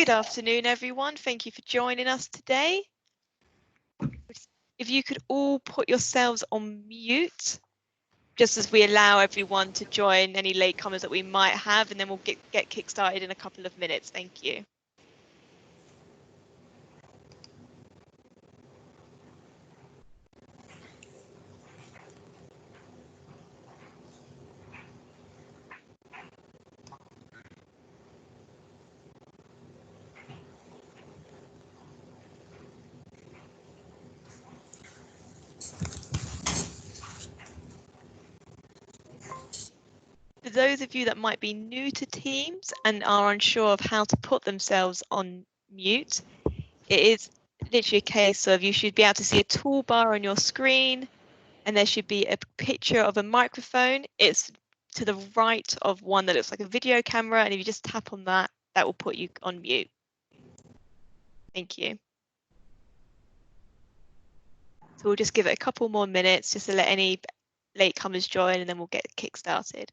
Good afternoon, everyone. Thank you for joining us today. If you could all put yourselves on mute, just as we allow everyone to join any latecomers that we might have, and then we'll get kick-started in a couple of minutes. Thank you. For those of you that might be new to Teams and are unsure of how to put themselves on mute, it is literally a case of you should be able to see a toolbar on your screen, and there should be a picture of a microphone. It's to the right of one that looks like a video camera, and if you just tap on that, that will put you on mute. Thank you. So we'll just give it a couple more minutes just to let any latecomers join, and then we'll get kick-started.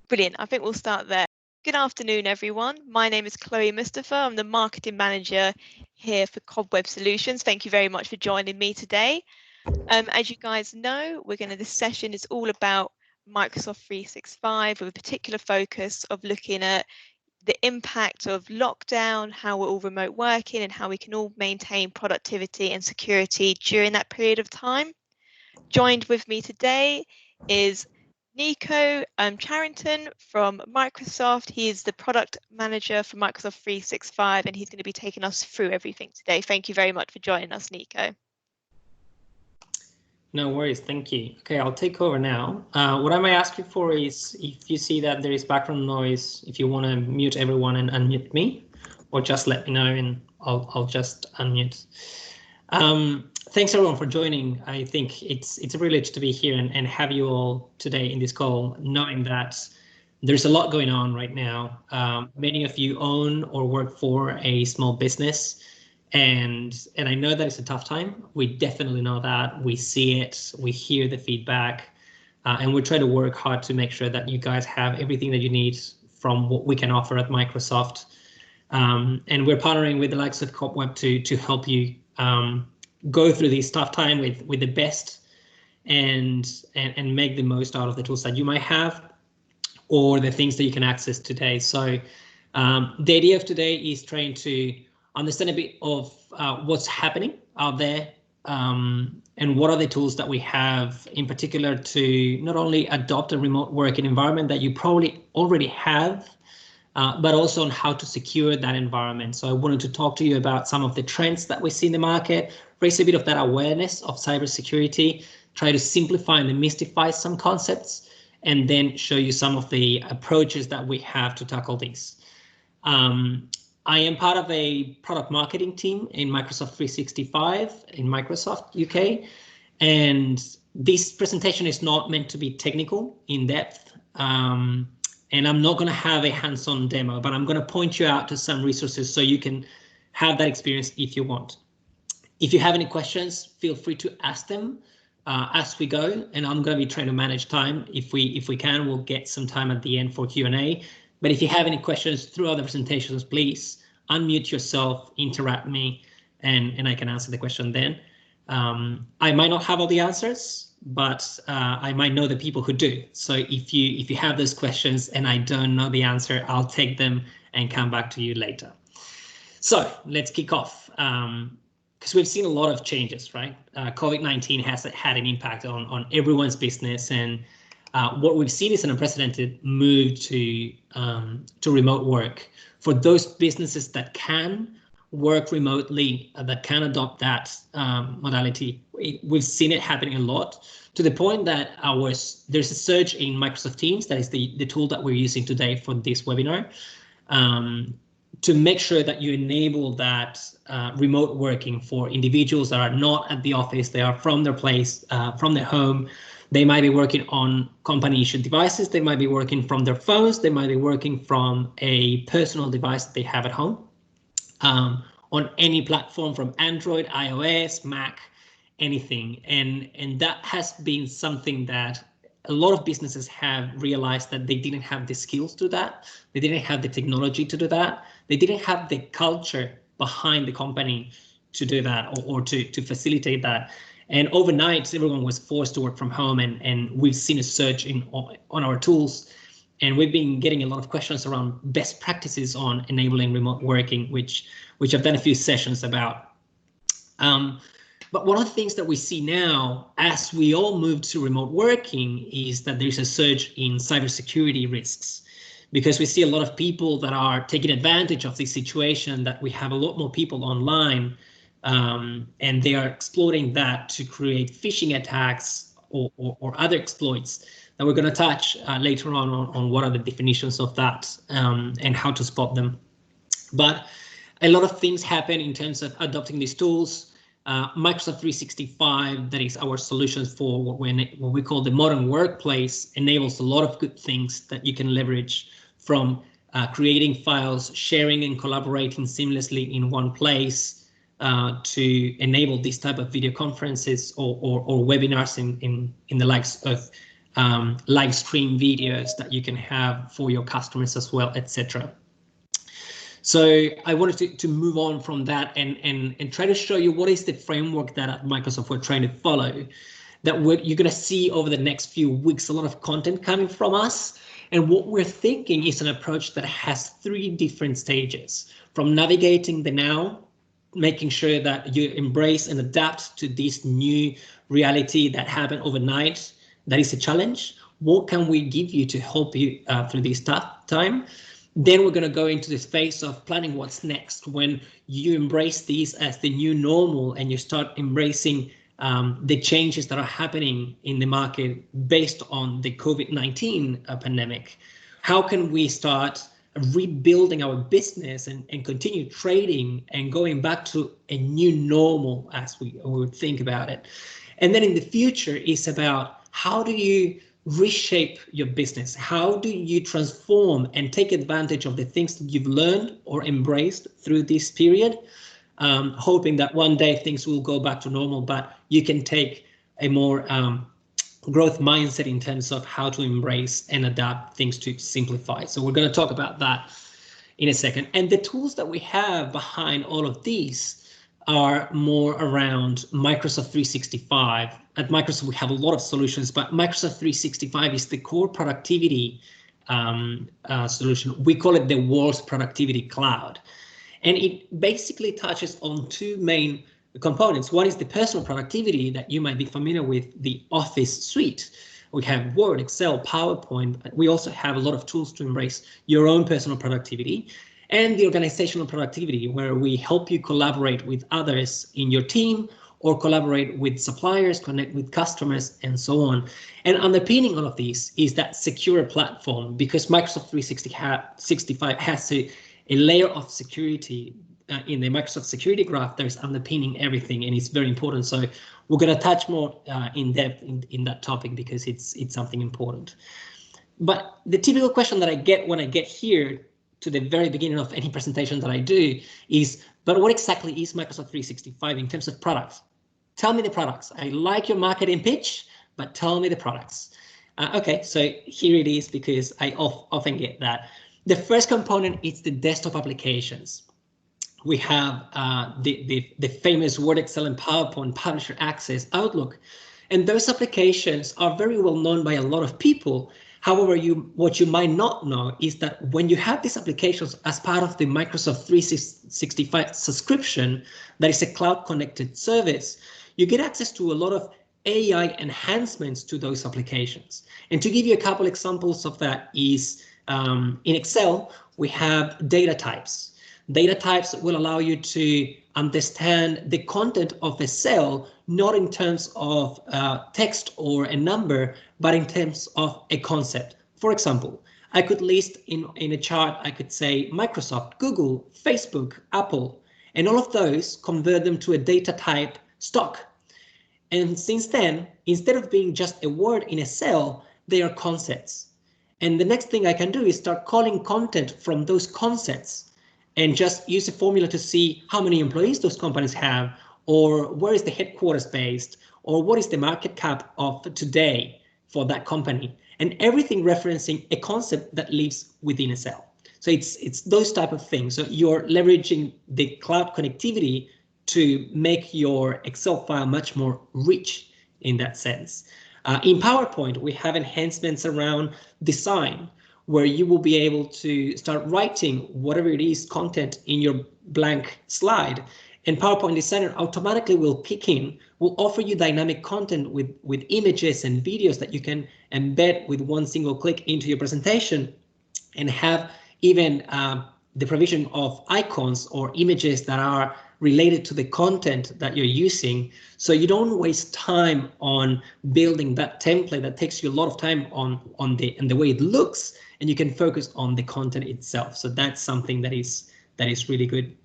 Brilliant. I think we'll start there. Good afternoon, everyone. My name is Chloe Mustafa. I'm the marketing manager here for Cobweb Solutions. Thank you very much for joining me today. As you guys know, this session is all about Microsoft 365 with a particular focus of looking at the impact of lockdown, how we're all remote working, and how we can all maintain productivity and security during that period of time. Joined with me today is Nico Charrington from Microsoft. He is the product manager for Microsoft 365, and he's going to be taking us through everything today. Thank you very much for joining us, Nico. No worries, thank you. Okay, I'll take over now. What I might ask you for is if you see that there is background noise, if you want to mute everyone and unmute me, or just let me know and I'll just unmute. Thanks everyone for joining. I think it's a privilege to be here and have you all today in this call, knowing that there's a lot going on right now. Many of you own or work for a small business. And I know that it's a tough time. We definitely know that. We see it, we hear the feedback, and we try to work hard to make sure that you guys have everything that you need from what we can offer at Microsoft. And we're partnering with the likes of Cobweb to help you go through this tough time with the best and make the most out of the tools that you might have or the things that you can access today. So the idea of today is trying to understand a bit of what's happening out there and what are the tools that we have in particular to not only adopt a remote working environment that you probably already have, but also on how to secure that environment. So I wanted to talk to you about some of the trends that we see in the market, raise a bit of that awareness of cybersecurity, try to simplify and demystify some concepts, and then show you some of the approaches that we have to tackle these. I am part of a product marketing team in Microsoft 365 in Microsoft UK, and this presentation is not meant to be technical in depth, and I'm not going to have a hands-on demo, but I'm going to point you out to some resources so you can have that experience if you want. If you have any questions, feel free to ask them as we go, and I'm going to be trying to manage time. If we can, we'll get some time at the end for Q&A. But if you have any questions throughout the presentations, please unmute yourself, interrupt me, and I can answer the question then. I might not have all the answers, but I might know the people who do. So if you have those questions and I don't know the answer, I'll take them and come back to you later. So let's kick off. Because we've seen a lot of changes, right? COVID-19 has had an impact on everyone's business, and what we've seen is an unprecedented move to remote work. For those businesses that can work remotely, that can adopt that modality, we've seen it happening a lot, to the point that there's a surge in Microsoft Teams, that is the tool that we're using today for this webinar, to make sure that you enable that remote working for individuals that are not at the office, they are from their place, from their home. They might be working on company issued devices, they might be working from their phones, they might be working from a personal device that they have at home, on any platform from Android, iOS, Mac, anything, and that has been something that a lot of businesses have realized that they didn't have the skills to do that. They didn't have the technology to do that. They didn't have the culture behind the company to do that, or to facilitate that. And overnight, everyone was forced to work from home, and we've seen a surge on our tools. And we've been getting a lot of questions around best practices on enabling remote working, which I've done a few sessions about. But one of the things that we see now, as we all move to remote working, is that there's a surge in cybersecurity risks, because we see a lot of people that are taking advantage of this situation, that we have a lot more people online, and they are exploiting that to create phishing attacks or other exploits that we're going to touch later on what are the definitions of that, and how to spot them. But a lot of things happen in terms of adopting these tools. Microsoft 365, that is our solution for what we call the modern workplace, enables a lot of good things that you can leverage, from creating files, sharing and collaborating seamlessly in one place, to enable this type of video conferences or webinars in the likes of live stream videos that you can have for your customers as well, etc. So I wanted to move on from that and try to show you what is the framework that at Microsoft we're trying to follow, that you're going to see over the next few weeks a lot of content coming from us. And what we're thinking is an approach that has 3 different stages, from navigating the now, making sure that you embrace and adapt to this new reality that happened overnight. That is a challenge. What can we give you to help you through this tough time? Then we're going to go into this phase of planning what's next, when you embrace these as the new normal and you start embracing the changes that are happening in the market based on the COVID-19 pandemic. How can we start rebuilding our business and continue trading and going back to a new normal, as we would think about it? And then in the future is about, how do you reshape your business? How do you transform and take advantage of the things that you've learned or embraced through this period, hoping that one day things will go back to normal, but you can take a more growth mindset in terms of how to embrace and adapt things to simplify. So we're going to talk about that in a second. And the tools that we have behind all of these are more around Microsoft 365. At Microsoft, we have a lot of solutions, but Microsoft 365 is the core productivity solution. We call it the world's productivity cloud. And it basically touches on 2 main components. One is the personal productivity that you might be familiar with, the Office suite. We have Word, Excel, PowerPoint, but we also have a lot of tools to embrace your own personal productivity, and the organizational productivity, where we help you collaborate with others in your team, or collaborate with suppliers, connect with customers, and so on. And underpinning all of these is that secure platform, because Microsoft 365 has a layer of security in the Microsoft security graph that is underpinning everything, and it's very important. So we're going to touch more in depth in that topic, because it's something important. But the typical question that I get when I get here to the very beginning of any presentation that I do is, but what exactly is Microsoft 365 in terms of products? Tell me the products. I like your marketing pitch, but tell me the products. Okay, so here it is, because I often get that. The first component is the desktop applications. We have the famous Word, Excel, and PowerPoint, Publisher Access, Outlook, and those applications are very well known by a lot of people. However, what you might not know is that when you have these applications as part of the Microsoft 365 subscription, that is a cloud-connected service, you get access to a lot of AI enhancements to those applications. And to give you a couple examples of that is, in Excel, we have data types. Data types will allow you to understand the content of a cell, not in terms of text or a number, but in terms of a concept. For example, I could list in a chart, I could say Microsoft, Google, Facebook, Apple, and all of those, convert them to a data type stock. And since then, instead of being just a word in a cell, they are concepts. And the next thing I can do is start calling content from those concepts, and just use a formula to see how many employees those companies have, or where is the headquarters based, or what is the market cap of today for that company, and everything referencing a concept that lives within a cell. So it's those type of things. So you're leveraging the cloud connectivity to make your Excel file much more rich in that sense. In PowerPoint, we have enhancements around design, where you will be able to start writing whatever it is content in your blank slide, and PowerPoint Designer automatically will kick in, will offer you dynamic content with images and videos that you can embed with one single click into your presentation, and have even the provision of icons or images that are related to the content that you're using, so you don't waste time on building that template that takes you a lot of time on the way it looks, and you can focus on the content itself. So that's something that is really good.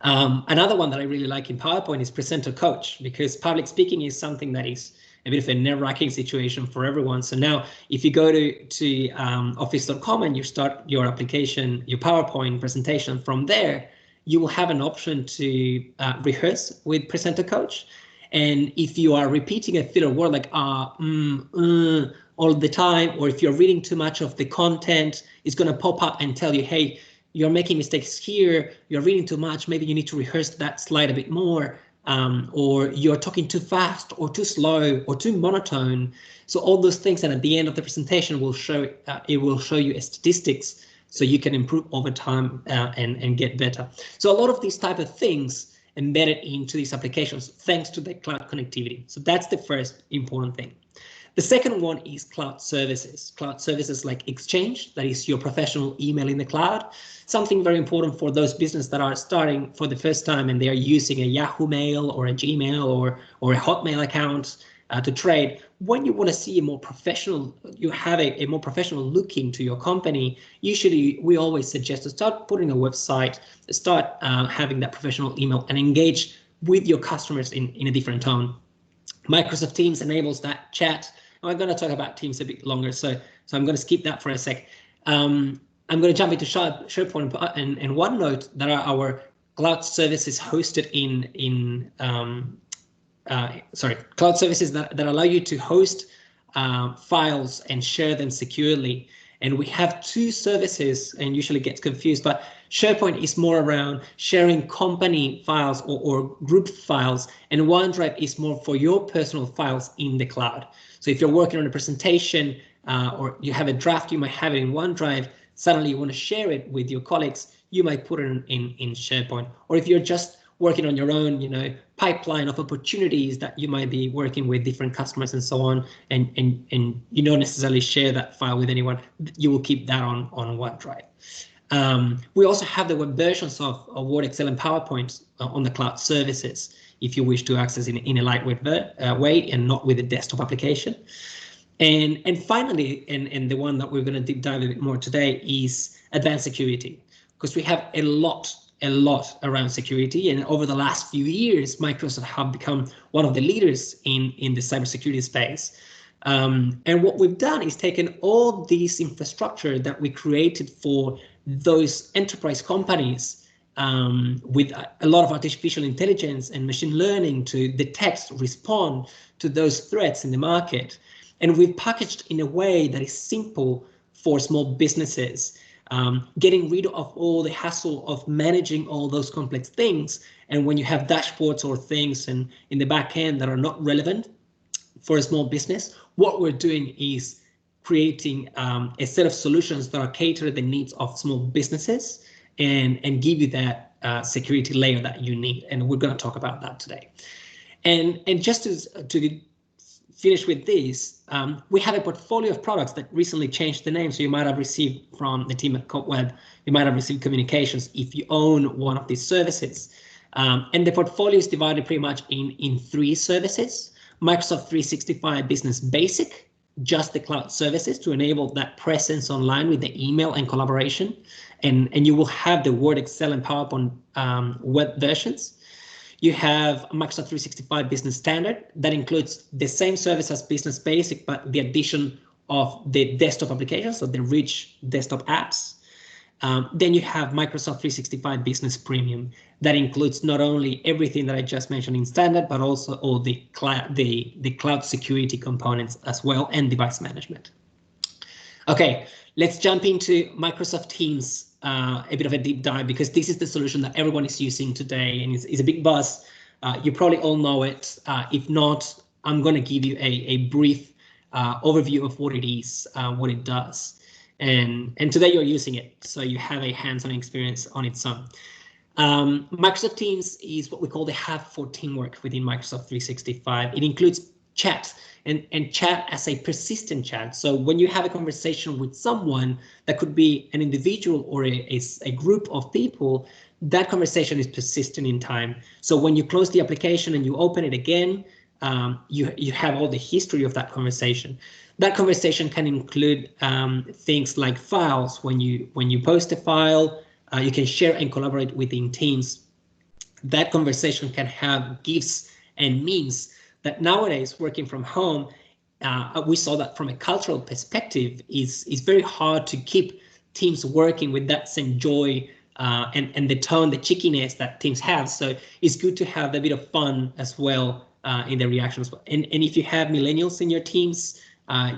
Another one that I really like in PowerPoint is Presenter Coach, because public speaking is something that is a bit of a nerve-wracking situation for everyone. So now if you go to office.com and you start your application, your PowerPoint presentation from there, you will have an option to rehearse with Presenter Coach. And if you are repeating a filler word like all the time, or if you're reading too much of the content, it's going to pop up and tell you, hey, you're making mistakes here, you're reading too much, maybe you need to rehearse that slide a bit more, or you're talking too fast or too slow or too monotone. So all those things, and at the end of the presentation will show it will show you statistics, so you can improve over time and get better. So a lot of these type of things embedded into these applications thanks to the cloud connectivity. So that's the first important thing. The second one is cloud services. Cloud services like Exchange, that is your professional email in the cloud. Something very important for those businesses that are starting for the first time and they are using a Yahoo Mail or a Gmail or a Hotmail account to trade. When you want to see a more professional, you have a more professional look into your company, usually we always suggest to start putting a website, start having that professional email and engage with your customers in a different tone. Microsoft Teams enables that chat. I'm going to talk about Teams a bit longer, so I'm going to skip that for a sec. I'm going to jump into SharePoint and OneNote that are our cloud services hosted cloud services that allow you to host files and share them securely. And we have two services, and usually gets confused, but SharePoint is more around sharing company files or group files, and OneDrive is more for your personal files in the cloud. So if you're working on a presentation or you have a draft, you might have it in OneDrive, suddenly you want to share it with your colleagues, you might put it in SharePoint. Or if you're just working on your own, pipeline of opportunities that you might be working with different customers and so on, and you don't necessarily share that file with anyone, you will keep that on OneDrive. We also have the web versions of Word, Excel, and PowerPoint on the cloud services if you wish to access in a lightweight way and not with a desktop application. And finally, and the one that we're going to deep dive a bit more today is advanced security, because we have a lot around security, and over the last few years, Microsoft have become one of the leaders in the cybersecurity space. And what we've done is taken all this infrastructure that we created for those enterprise companies with a lot of artificial intelligence and machine learning to detect, respond to those threats in the market. And we've packaged in a way that is simple for small businesses, getting rid of all the hassle of managing all those complex things. And when you have dashboards or things in the back end that are not relevant for a small business, what we're doing is creating a set of solutions that are catered to the needs of small businesses and give you that security layer that you need. And we're going to talk about that today. And just to finish with this, we have a portfolio of products that recently changed the name. So you might have received from the team at Cobweb, you might have received communications if you own one of these services. And the portfolio is divided pretty much in three services. Microsoft 365 Business Basic, just the cloud services to enable that presence online with the email and collaboration. And you will have the Word, Excel, and PowerPoint web versions. You have Microsoft 365 Business Standard that includes the same service as Business Basic, but the addition of the desktop applications, so the rich desktop apps. Then you have Microsoft 365 Business Premium. That includes not only everything that I just mentioned in standard, but also all the cloud security components as well, and device management. Okay, let's jump into Microsoft Teams, a bit of a deep dive, because this is the solution that everyone is using today, and it's a big buzz. You probably all know it. If not, I'm going to give you a brief overview of what it is, what it does. And today you're using it, so you have a hands-on experience on its own. Microsoft Teams is what we call the hub for teamwork within Microsoft 365. It includes chat and chat as a persistent chat. So when you have a conversation with someone, that could be an individual or a group of people, that conversation is persistent in time. So when you close the application and you open it again, you have all the history of that conversation. That conversation can include things like files. When you post a file, you can share and collaborate within Teams. That conversation can have gifs and memes that nowadays, working from home, we saw that from a cultural perspective is very hard to keep Teams working with that same joy and the tone, the cheekiness that Teams have. So it's good to have a bit of fun as well in the reactions. And if you have millennials in your teams,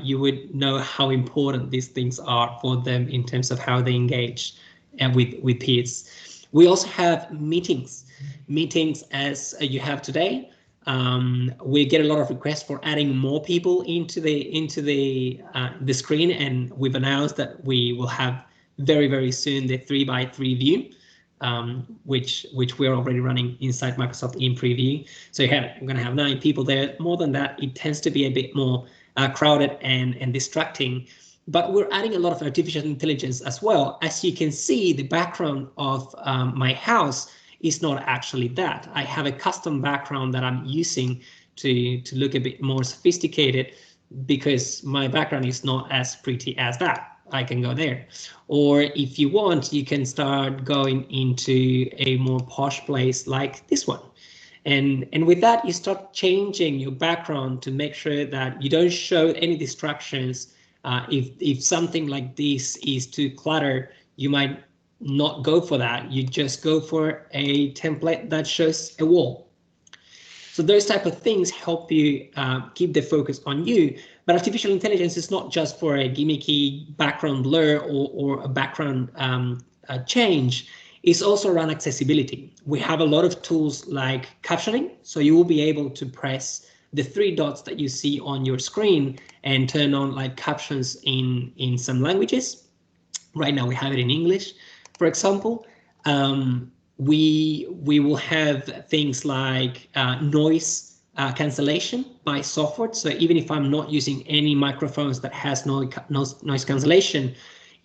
you would know how important these things are for them in terms of how they engage with peers. We also have meetings as you have today. We get a lot of requests for adding more people into the screen, and we've announced that we will have very soon the 3x3 view, which we're already running inside Microsoft in preview. So I'm going to have 9 people there. More than that, it tends to be a bit more crowded and distracting. But we're adding a lot of artificial intelligence as well. As you can see, the background of my house is not actually that. I have a custom background that I'm using to look a bit more sophisticated, because my background is not as pretty as that. I can go there. Or if you want, you can start going into a more posh place like this one. And with that, you start changing your background to make sure that you don't show any distractions. If something like this is too cluttered, you might not go for that. You just go for a template that shows a wall. So those type of things help you keep the focus on you. But artificial intelligence is not just for a gimmicky background blur or a background change. It's also around accessibility. We have a lot of tools like captioning. So you will be able to press the 3 dots that you see on your screen and turn on like captions in some languages. Right now we have it in English, for example. We will have things like noise cancellation by software. So even if I'm not using any microphones that has noise cancellation,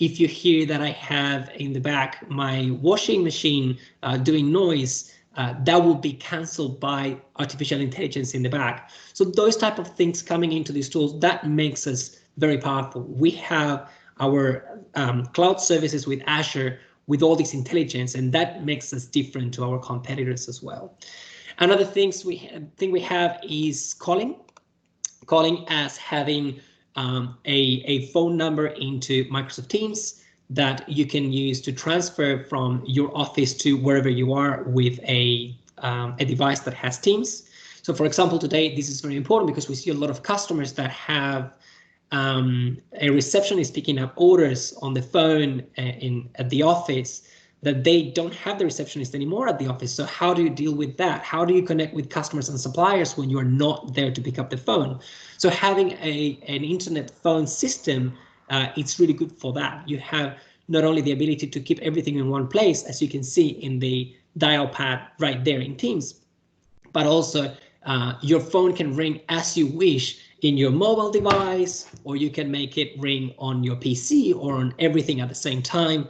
if you hear that I have in the back my washing machine doing noise, that will be cancelled by artificial intelligence in the back. So those type of things coming into these tools, that makes us very powerful. We have our cloud services with Azure with all this intelligence, and that makes us different to our competitors as well. Another thing we have is calling as having a phone number into Microsoft Teams that you can use to transfer from your office to wherever you are with a device that has Teams. So for example, today, this is very important because we see a lot of customers that have a receptionist picking up orders on the phone at the office, that they don't have the receptionist anymore at the office. So how do you deal with that? How do you connect with customers and suppliers when you are not there to pick up the phone? So having an internet phone system, it's really good for that. You have not only the ability to keep everything in one place, as you can see in the dial pad right there in Teams, but also your phone can ring as you wish in your mobile device, or you can make it ring on your PC or on everything at the same time,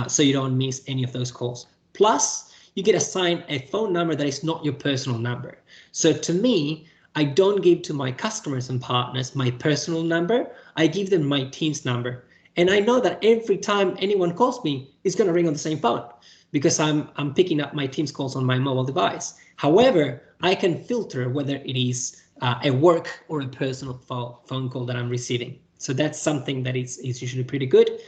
so you don't miss any of those calls. Plus, you get assigned a phone number that is not your personal number. So to me, I don't give to my customers and partners my personal number. I give them my Teams number. And I know that every time anyone calls me, it's going to ring on the same phone because I'm picking up my Teams calls on my mobile device. However, I can filter whether it is a work or a personal phone call that I'm receiving. So that's something that is usually pretty good.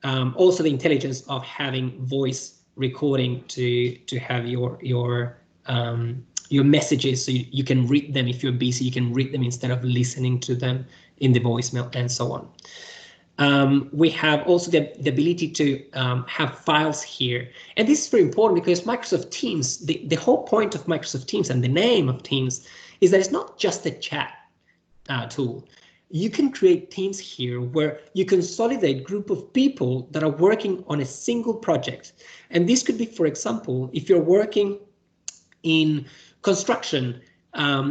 also the intelligence of having voice recording to have your messages, so you can read them. If you're busy, you can read them instead of listening to them in the voicemail and so on. We have also the ability to have files here. And this is very important because Microsoft Teams, the whole point of Microsoft Teams and the name of Teams is that it's not just a chat tool. You can create teams here where you consolidate group of people that are working on a single project. And this could be, for example, if you're working in construction,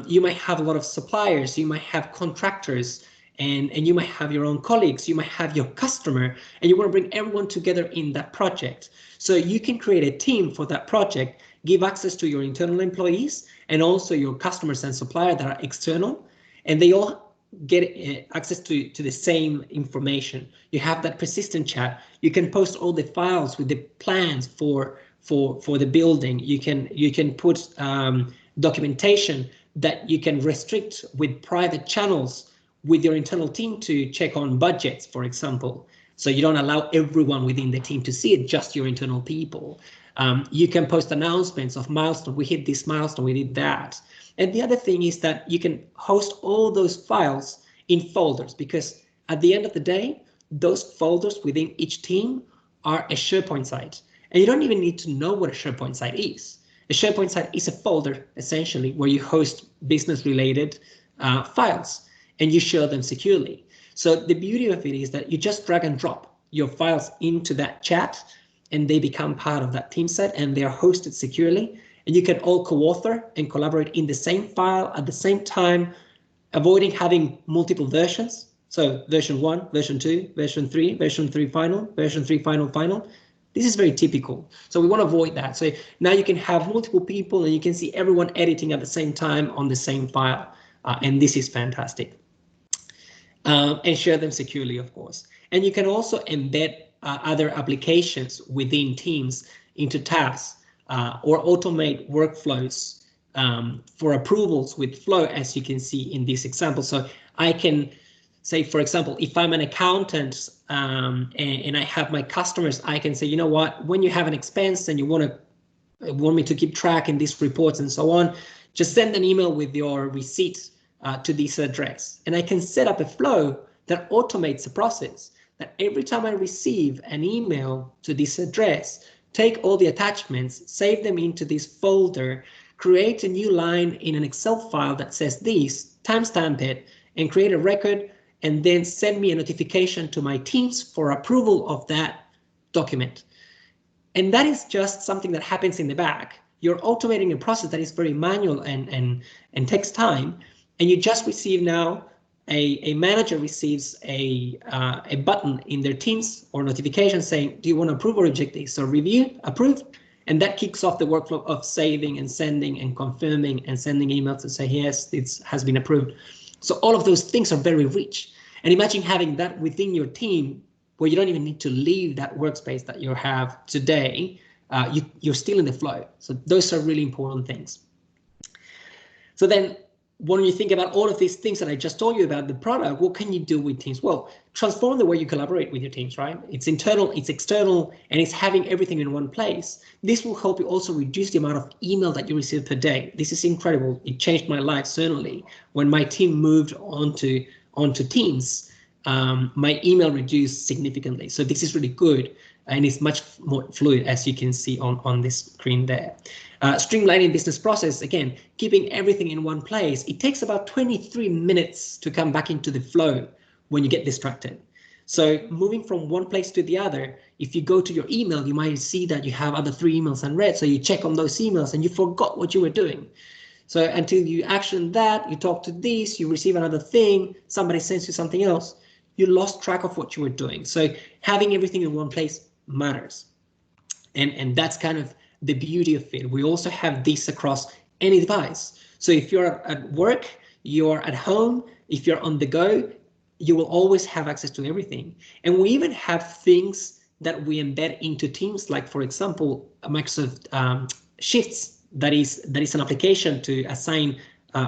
you might have a lot of suppliers, you might have contractors, and you might have your own colleagues, you might have your customer, and you want to bring everyone together in that project. So you can create a team for that project, give access to your internal employees and also your customers and suppliers that are external, and they all get access to the same information. You have that persistent chat. You can post all the files with the plans for the building. You can put documentation that you can restrict with private channels with your internal team to check on budgets, for example. So you don't allow everyone within the team to see it, just your internal people. You can post announcements of milestones. We hit this milestone, we did that. And the other thing is that you can host all those files in folders, because at the end of the day, those folders within each team are a SharePoint site. And you don't even need to know what a SharePoint site is. A SharePoint site is a folder, essentially, where you host business-related files and you share them securely. So the beauty of it is that you just drag and drop your files into that chat and they become part of that team set and they are hosted securely. And you can all co-author and collaborate in the same file at the same time, avoiding having multiple versions. So version 1, version 2, version 3, version 3 final, version 3 final, final. This is very typical. So we want to avoid that. So now you can have multiple people and you can see everyone editing at the same time on the same file. And this is fantastic. And share them securely, of course. And you can also embed other applications within Teams into tabs or automate workflows for approvals with Flow, as you can see in this example. So I can say, for example, if I'm an accountant and I have my customers, I can say, you know what, when you have an expense and you want me to keep track in these reports and so on, just send an email with your receipt to this address. And I can set up a flow that automates the process, that every time I receive an email to this address, take all the attachments, save them into this folder, create a new line in an Excel file that says this, timestamp it, and create a record, and then send me a notification to my teams for approval of that document. And that is just something that happens in the back. You're automating a process that is very manual and takes time. And you just receive now, a manager receives a button in their Teams or notification saying, do you want to approve or reject this? So review, approve, and that kicks off the workflow of saving and sending and confirming and sending emails to say, yes, it has been approved. So all of those things are very rich. And imagine having that within your team where you don't even need to leave that workspace that you have today. You're still in the flow. So those are really important things. So then, when you think about all of these things that I just told you about the product, what can you do with Teams? Well, transform the way you collaborate with your teams, right? It's internal, it's external, and it's having everything in one place. This will help you also reduce the amount of email that you receive per day. This is incredible. It changed my life, certainly. When my team moved onto Teams, my email reduced significantly. So this is really good, and it's much more fluid, as you can see on this screen there. Streamlining business process, again, keeping everything in one place. It takes about 23 minutes to come back into the flow when you get distracted. So moving from one place to the other, if you go to your email, you might see that you have other 3 emails unread. So you check on those emails and you forgot what you were doing. So until you action that, you talk to this, you receive another thing, somebody sends you something else, you lost track of what you were doing. So having everything in one place matters. And that's kind of the beauty of it. We also have this across any device. So if you're at work, you're at home, if you're on the go, you will always have access to everything. And we even have things that we embed into Teams, like, for example, Microsoft Shifts. That is an application to assign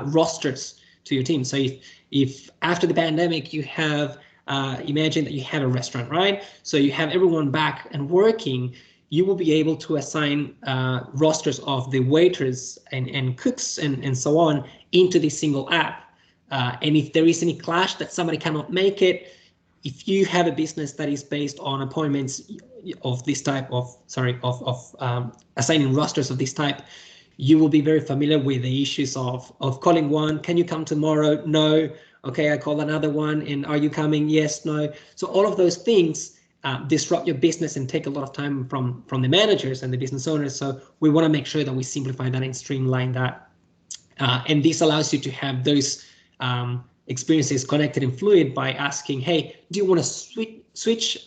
rosters to your team. So if after the pandemic you have imagine that you have a restaurant, right? So you have everyone back and working. You will be able to assign rosters of the waiters and cooks and so on into this single app. And if there is any clash that somebody cannot make it, if you have a business that is based on appointments of this type of, assigning rosters of this type, you will be very familiar with the issues of calling one, can you come tomorrow? No. Okay, I call another one, and are you coming? Yes, no. So all of those things disrupt your business and take a lot of time from the managers and the business owners. So we want to make sure that we simplify that and streamline that. And this allows you to have those experiences connected and fluid by asking, hey, do you want to switch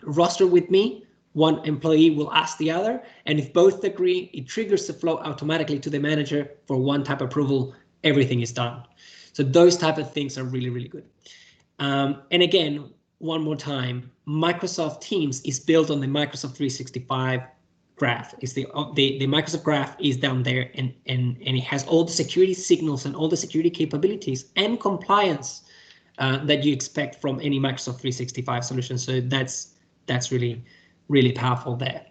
roster with me? One employee will ask the other, and if both agree, it triggers the flow automatically to the manager for one-tap approval. Everything is done. So those type of things are really, really good. And again, one more time, Microsoft Teams is built on the Microsoft 365 graph. Is the Microsoft graph is down there, and it has all the security signals and all the security capabilities and compliance that you expect from any Microsoft 365 solution. So that's really, really powerful there.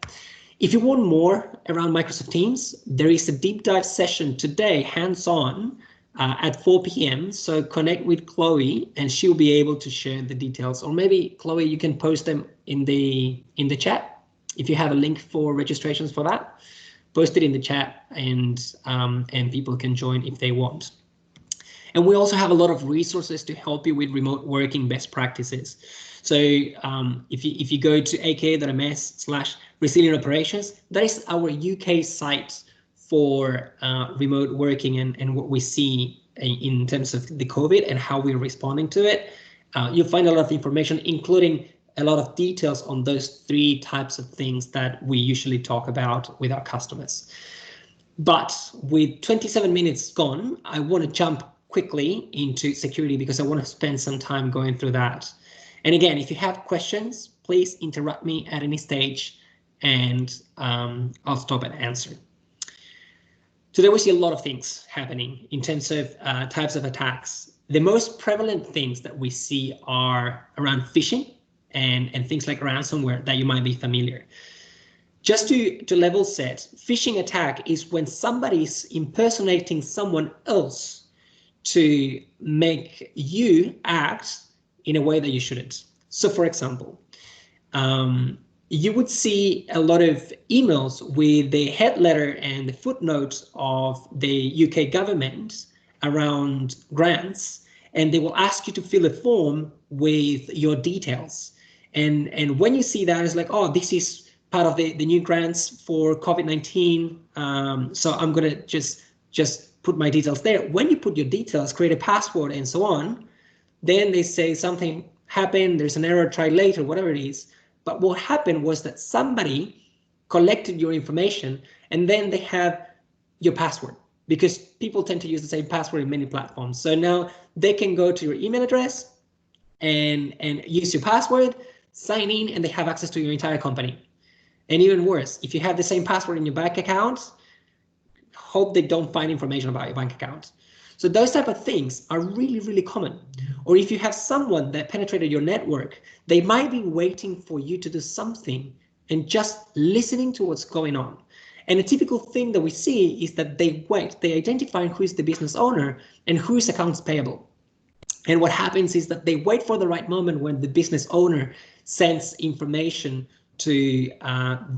If you want more around Microsoft Teams, there is a deep dive session today, hands-on, at 4 p.m. So connect with Chloe, and she'll be able to share the details. Or maybe Chloe, you can post them in the chat. If you have a link for registrations for that, post it in the chat, and people can join if they want. And we also have a lot of resources to help you with remote working best practices. So if you go to aka.ms/resilient operations, that is our UK site for remote working and what we see in terms of the COVID and how we're responding to it. You'll find a lot of information, including a lot of details on those 3 types of things that we usually talk about with our customers. But with 27 minutes gone, I want to jump quickly into security because I want to spend some time going through that. And again, if you have questions, please interrupt me at any stage, and I'll stop and answer. So there we see a lot of things happening in terms of types of attacks. The most prevalent things that we see are around phishing and things like ransomware that you might be familiar. Just to level set, phishing attack is when somebody's impersonating someone else to make you act in a way that you shouldn't. So for example, you would see a lot of emails with the head letter and the footnotes of the UK government around grants, and they will ask you to fill a form with your details. And when you see that, it's like, oh, this is part of the new grants for COVID-19. So I'm gonna just put my details there. When you put your details, create a password and so on, then they say something happened, there's an error, try later, whatever it is. But what happened was that somebody collected your information, and then they have your password, because people tend to use the same password in many platforms. So now they can go to your email address and use your password, sign in, and they have access to your entire company. And even worse, if you have the same password in your bank account, hope they don't find information about your bank account. So those type of things are really, really common. Or if you have someone that penetrated your network, they might be waiting for you to do something and just listening to what's going on. And a typical thing that we see is that they wait, they identify who is the business owner and who is accounts payable. And what happens is that they wait for the right moment when the business owner sends information to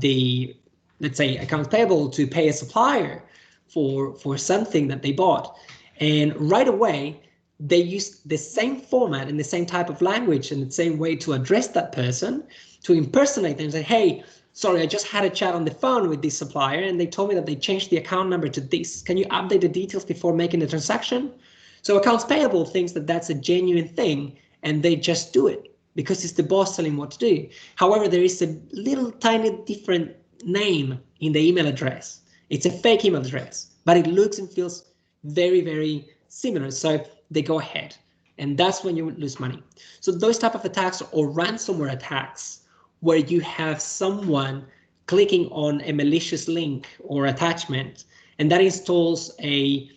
the, let's say, accounts payable to pay a supplier for something that they bought. And right away, they use the same format and the same type of language and the same way to address that person, to impersonate them and say, hey, sorry, I just had a chat on the phone with this supplier and they told me that they changed the account number to this. Can you update the details before making the transaction? So accounts payable thinks that that's a genuine thing, and they just do it because it's the boss telling what to do. However, there is a little tiny different name in the email address. It's a fake email address, but it looks and feels very, very similar. So they go ahead, and that's when you lose money. So those type of attacks, or ransomware attacks, where you have someone clicking on a malicious link or attachment, and that installs a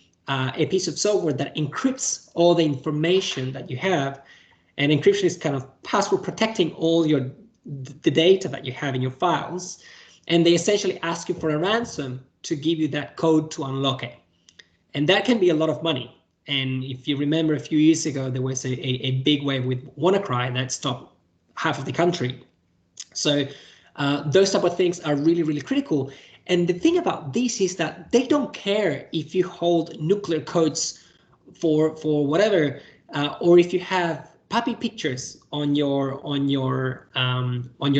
piece of software that encrypts all the information that you have, And encryption is kind of password protecting all the data that you have in your files. And they essentially ask you for a ransom to give you that code to unlock it. And that can be a lot of money. And if you remember a few years ago, there was a big wave with WannaCry that stopped half of the country. So those type of things are really, really critical. And the thing about this is that they don't care if you hold nuclear codes for whatever, or if you have puppy pictures on your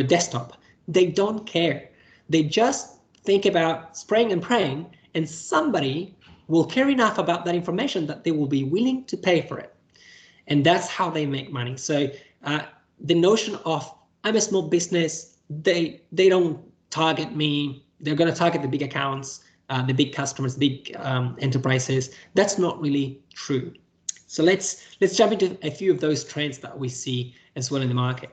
desktop. They don't care. They just think about spraying and praying, and somebody will care enough about that information that they will be willing to pay for it. And that's how they make money. So the notion of I'm a small business, they don't target me. They're going to target the big accounts, the big customers, big enterprises. That's not really true. So let's jump into a few of those trends that we see as well in the market.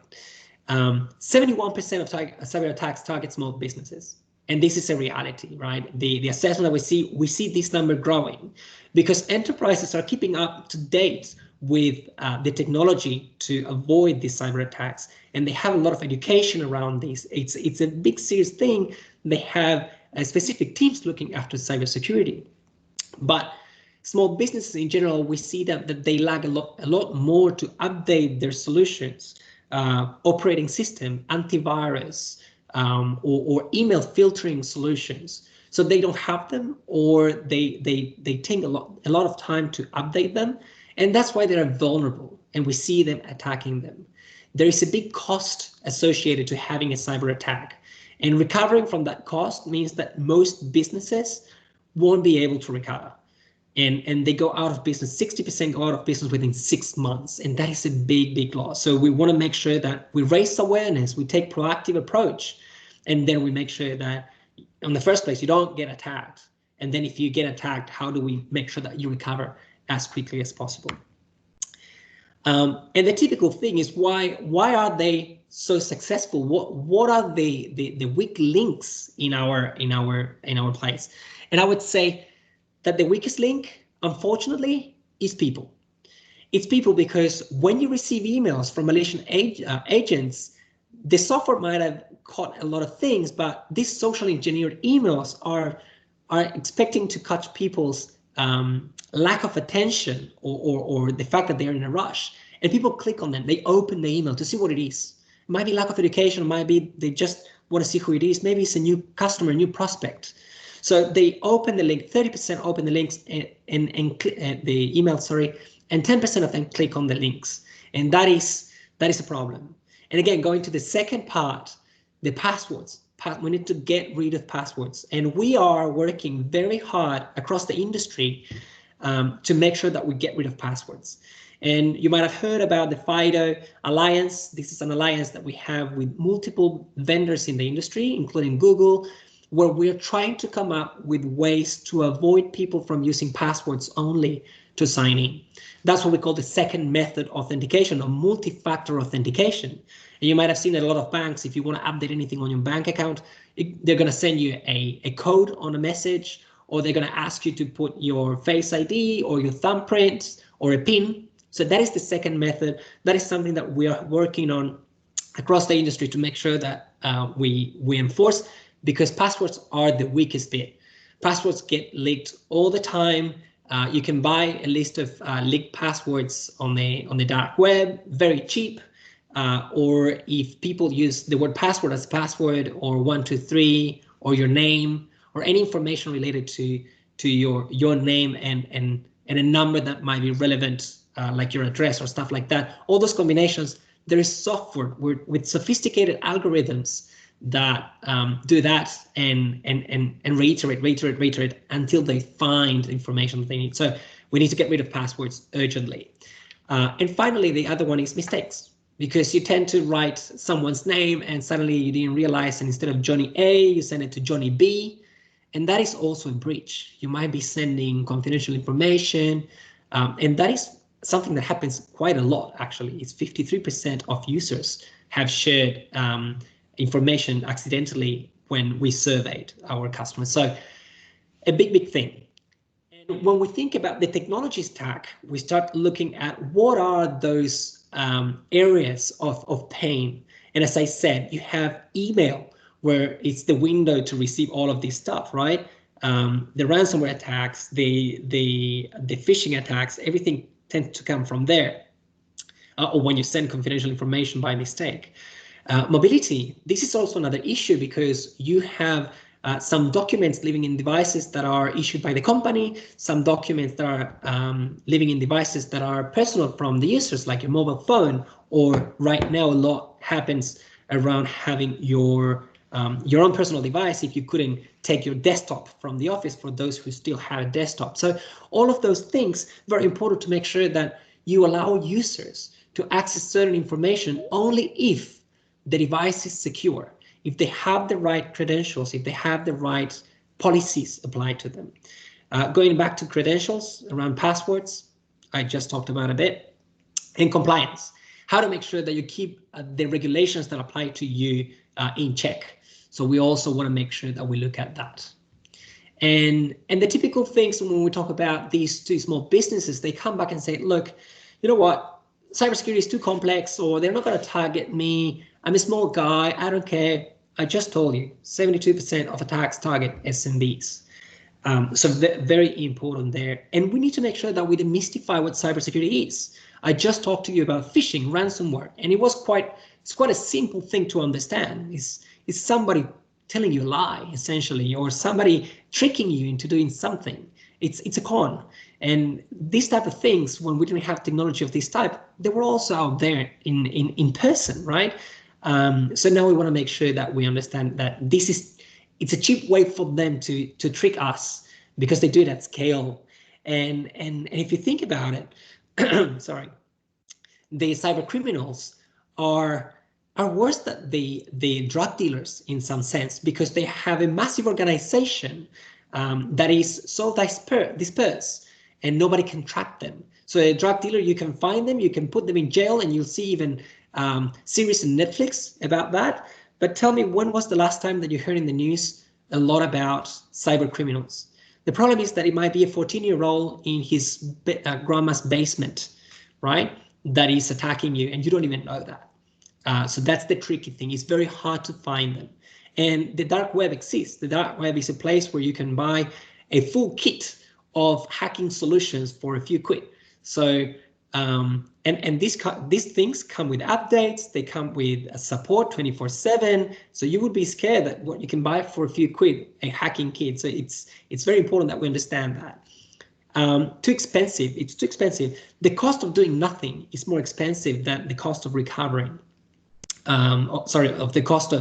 71% of cyber attacks target small businesses. And this is a reality, right? The assessment that we see this number growing because enterprises are keeping up to date with the technology to avoid these cyber attacks. And they have a lot of education around this. It's a big, serious thing. They have specific teams looking after cybersecurity. But small businesses in general, we see that they lag a lot more to update their solutions, operating system, antivirus, or email filtering solutions. So they don't have them, or they take a lot of time to update them, and that's why they're vulnerable, and we see them attacking them. There is a big cost associated to having a cyber attack, and recovering from that cost means that most businesses won't be able to recover. And they go out of business, 60% go out of business within 6 months. And that is a big, big loss. So we want to make sure that we raise awareness, we take proactive approach, and then we make sure that in the first place, you don't get attacked. And then if you get attacked, how do we make sure that you recover as quickly as possible? And the typical thing is why are they so successful? What are the weak links in our place? And I would say that the weakest link, unfortunately, is people. It's people because when you receive emails from malicious agents, the software might have caught a lot of things, but these socially engineered emails are expecting to catch people's lack of attention or the fact that they're in a rush. And people click on them, they open the email to see what it is. It might be lack of education, it might be they just want to see who it is. Maybe it's a new customer, a new prospect. So they open the link, 30% open the links and the email, sorry, and 10% of them click on the links. And that is a problem. And again, going to the second part, the passwords. We need to get rid of passwords. And we are working very hard across the industry to make sure that we get rid of passwords. And you might have heard about the FIDO Alliance. This is an alliance that we have with multiple vendors in the industry, including Google, where we're trying to come up with ways to avoid people from using passwords only to sign in. That's what we call the second method authentication, or multi-factor authentication. And you might have seen that a lot of banks, if you want to update anything on your bank account, they're going to send you a code on a message, or they're going to ask you to put your Face ID or your thumbprint or a PIN. So that is the second method. That is something that we are working on across the industry to make sure that we enforce, because passwords are the weakest bit. Passwords get leaked all the time. You can buy a list of leaked passwords on the dark web, very cheap. Or if people use the word password as password, or 123, or your name, or any information related to your name and a number that might be relevant, like your address or stuff like that. All those combinations, there is software with sophisticated algorithms that do that and reiterate until they find information they need. So we need to get rid of passwords urgently. And finally, the other one is mistakes, because you tend to write someone's name and suddenly you didn't realize, and instead of Johnny A, you send it to Johnny B, and that is also a breach. You might be sending confidential information, and that is something that happens quite a lot, actually. It's 53% of users have shared information accidentally when we surveyed our customers. So a big thing. And when we think about the technology stack, we start looking at what are those areas of pain. And as I said, you have email, where it's the window to receive all of this stuff, right? The ransomware attacks, the phishing attacks, everything tends to come from there. Or when you send confidential information by mistake. Mobility, this is also another issue, because you have some documents living in devices that are issued by the company, some documents that are living in devices that are personal from the users, like your mobile phone, or right now a lot happens around having your own personal device if you couldn't take your desktop from the office, for those who still have a desktop. So all of those things, very important to make sure that you allow users to access certain information only if the device is secure, if they have the right credentials, if they have the right policies applied to them. Going back to credentials around passwords, I just talked about a bit, and compliance, how to make sure that you keep the regulations that apply to you in check. So we also want to make sure that we look at that. And the typical things when we talk about these two small businesses, they come back and say, look, you know what? Cybersecurity is too complex, or they're not going to target me. I'm a small guy. I don't care. I just told you 72% of attacks target SMBs. So very important there. And we need to make sure that we demystify what cybersecurity is. I just talked to you about phishing, ransomware, and it's quite a simple thing to understand. It's somebody telling you a lie, essentially, or somebody tricking you into doing something. It's a con. And these type of things, when we didn't have technology of this type, they were also out there in person, right? So now we want to make sure that we understand that it's a cheap way for them to trick us, because they do it at scale. And if you think about it, sorry, the cyber criminals are worse than the drug dealers in some sense, because they have a massive organization that is so dispersed, and nobody can track them. So a drug dealer, you can find them, you can put them in jail, and you'll see even series on Netflix about that. But tell me, when was the last time that you heard in the news a lot about cyber criminals? The problem is that it might be a 14-year-old in his grandma's basement, right, that is attacking you, and you don't even know that. So that's the tricky thing. It's very hard to find them. And the dark web exists. The dark web is a place where you can buy a full kit of hacking solutions for a few quid. So and these things come with updates. They come with support 24/7. So you would be scared that what you can buy for a few quid, a hacking kit. So it's very important that we understand that. Too expensive. It's too expensive. The cost of doing nothing is more expensive than the cost of recovering. Of the cost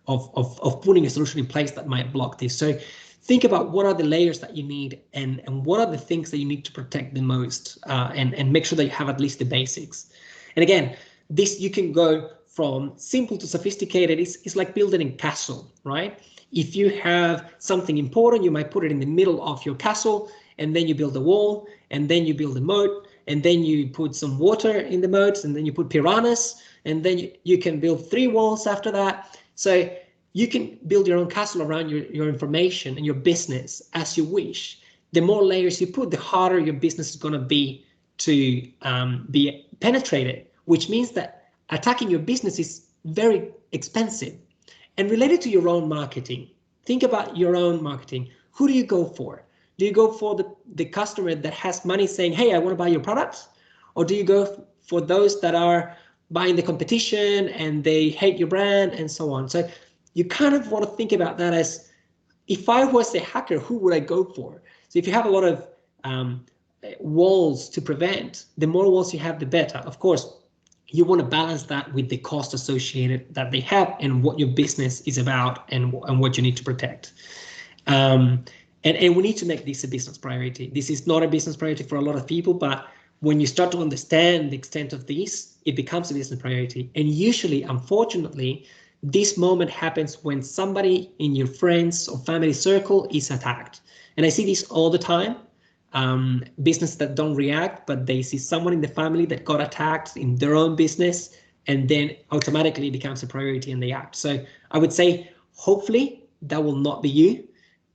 of putting a solution in place that might block this. So think about what are the layers that you need, and what are the things that you need to protect the most, and make sure that you have at least the basics. And again, this, you can go from simple to sophisticated. It's like building a castle, right? If you have something important, you might put it in the middle of your castle, and then you build a wall, and then you build a moat, and then you put some water in the moats, and then you put piranhas, and then you can build 3 walls after that. So you can build your own castle around your information and your business as you wish. The more layers you put, the harder your business is going to be to be penetrated, which means that attacking your business is very expensive. And related to your own marketing, think about your own marketing. Who do you go for? Do you go for the customer that has money saying, hey, I want to buy your products? Or do you go for those that are buying the competition and they hate your brand and so on? So you kind of want to think about that as, if I was a hacker, who would I go for? So if you have a lot of walls to prevent, the more walls you have, the better. Of course, you want to balance that with the cost associated that they have and what your business is about and what you need to protect. And we need to make this a business priority. This is not a business priority for a lot of people, but when you start to understand the extent of this, it becomes a business priority. And usually, unfortunately, this moment happens when somebody in your friends or family circle is attacked. And I see this all the time. Business that don't react, but they see someone in the family that got attacked in their own business, and then automatically it becomes a priority and they act. So I would say, hopefully that will not be you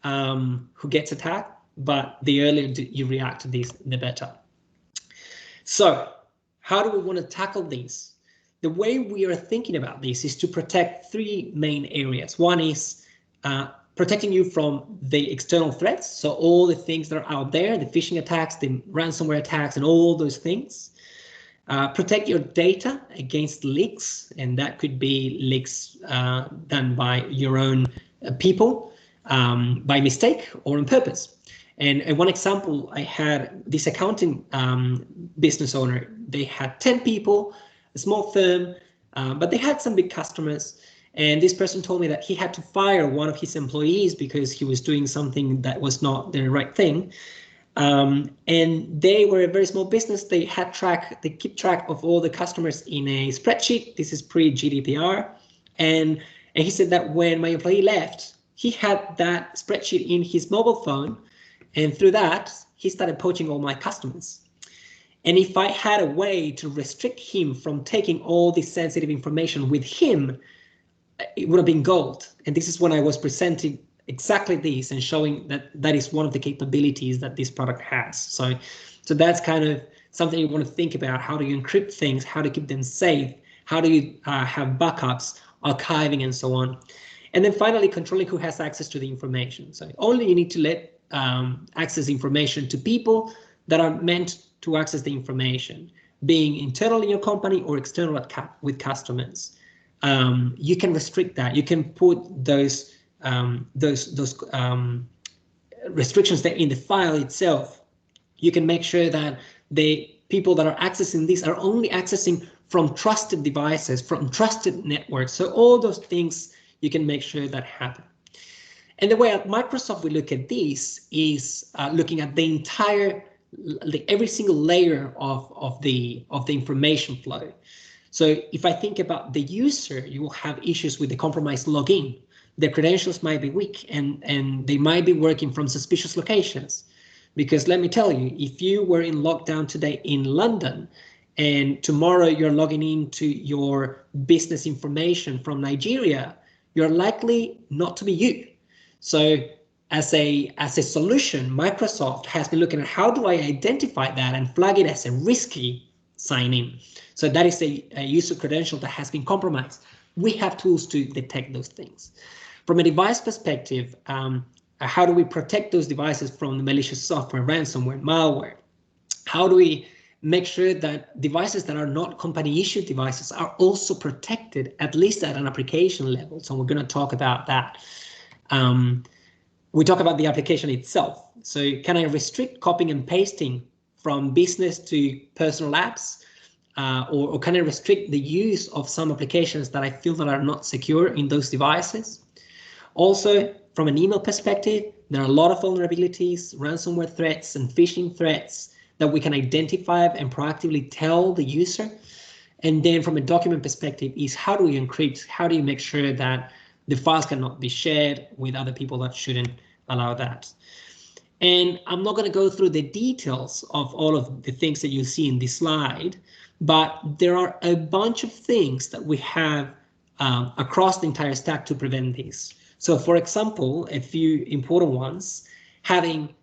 who gets attacked, but the earlier you react to this, the better. So how do we want to tackle these? The way we are thinking about this is to protect three main areas. One is protecting you from the external threats, so all the things that are out there, the phishing attacks, the ransomware attacks, and all those things. Protect your data against leaks, and that could be leaks done by your own people by mistake or on purpose. And one example, I had this accounting business owner. They had 10 people, a small firm, but they had some big customers. And this person told me that he had to fire one of his employees because he was doing something that was not the right thing. And they were a very small business. They keep track of all the customers in a spreadsheet. This is pre-GDPR. And he said that when my employee left, he had that spreadsheet in his mobile phone. And through that, he started poaching all my customers. And if I had a way to restrict him from taking all this sensitive information with him, it would have been gold. And this is when I was presenting exactly this and showing that that is one of the capabilities that this product has. So that's kind of something you want to think about. How do you encrypt things? How to keep them safe? How do you have backups, archiving, and so on? And then finally, controlling who has access to the information. So only you need to let access information to people that are meant to access the information, being internal in your company or external with customers. You can restrict that. You can put those restrictions there in the file itself. You can make sure that the people that are accessing this are only accessing from trusted devices, from trusted networks. So all those things, you can make sure that happen. And the way at Microsoft we look at this is looking at the entire, every single layer of the information flow. So if I think about the user, you will have issues with the compromised login. Their credentials might be weak and they might be working from suspicious locations. Because let me tell you, if you were in lockdown today in London and tomorrow you're logging into your business information from Nigeria, you're likely not to be you. So as a solution, Microsoft has been looking at how do I identify that and flag it as a risky sign-in. So that is a user credential that has been compromised. We have tools to detect those things. From a device perspective, how do we protect those devices from the malicious software, ransomware, malware? How do we make sure that devices that are not company issued devices are also protected, at least at an application level? So we're going to talk about that. We talk about the application itself. So can I restrict copying and pasting from business to personal apps? Or can I restrict the use of some applications that I feel that are not secure in those devices? Also, from an email perspective, there are a lot of vulnerabilities, ransomware threats, and phishing threats that we can identify and proactively tell the user. And then from a document perspective is how do we encrypt? How do you make sure that the files cannot be shared with other people that shouldn't allow that? And I'm not going to go through the details of all of the things that you see in this slide, but there are a bunch of things that we have across the entire stack to prevent this. So for example, a few important ones, having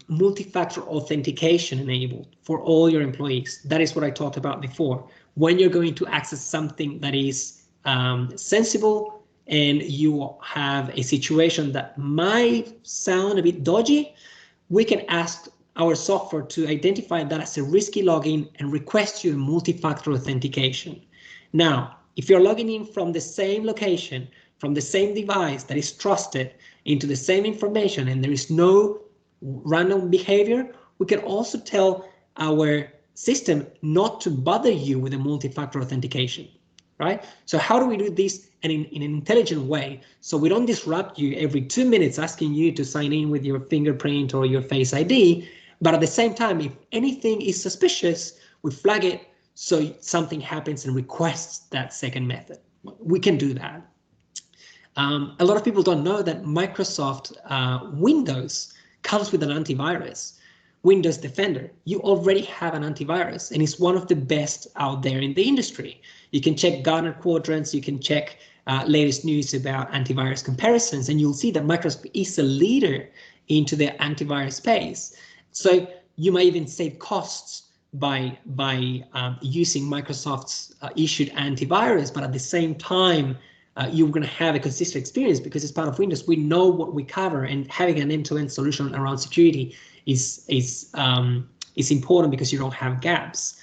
multi-factor authentication enabled for all your employees. That is what I talked about before. When you're going to access something that is sensible and you have a situation that might sound a bit dodgy, we can ask our software to identify that as a risky login and request you a multi-factor authentication. Now, if you're logging in from the same location, from the same device that is trusted into the same information and there is no random behavior, we can also tell our system not to bother you with a multi-factor authentication, right? So how do we do this in an intelligent way so we don't disrupt you every 2 minutes asking you to sign in with your fingerprint or your Face ID, but at the same time, if anything is suspicious, we flag it so something happens and requests that second method. We can do that. A lot of people don't know that Microsoft Windows comes with an antivirus. Windows Defender, you already have an antivirus and it's one of the best out there in the industry. You can check Gartner quadrants, you can check latest news about antivirus comparisons, and you'll see that Microsoft is a leader into the antivirus space. So you might even save costs using Microsoft's issued antivirus, but at the same time, you're going to have a consistent experience because it's part of Windows. We know what we cover, and having an end-to-end solution around security is important because you don't have gaps.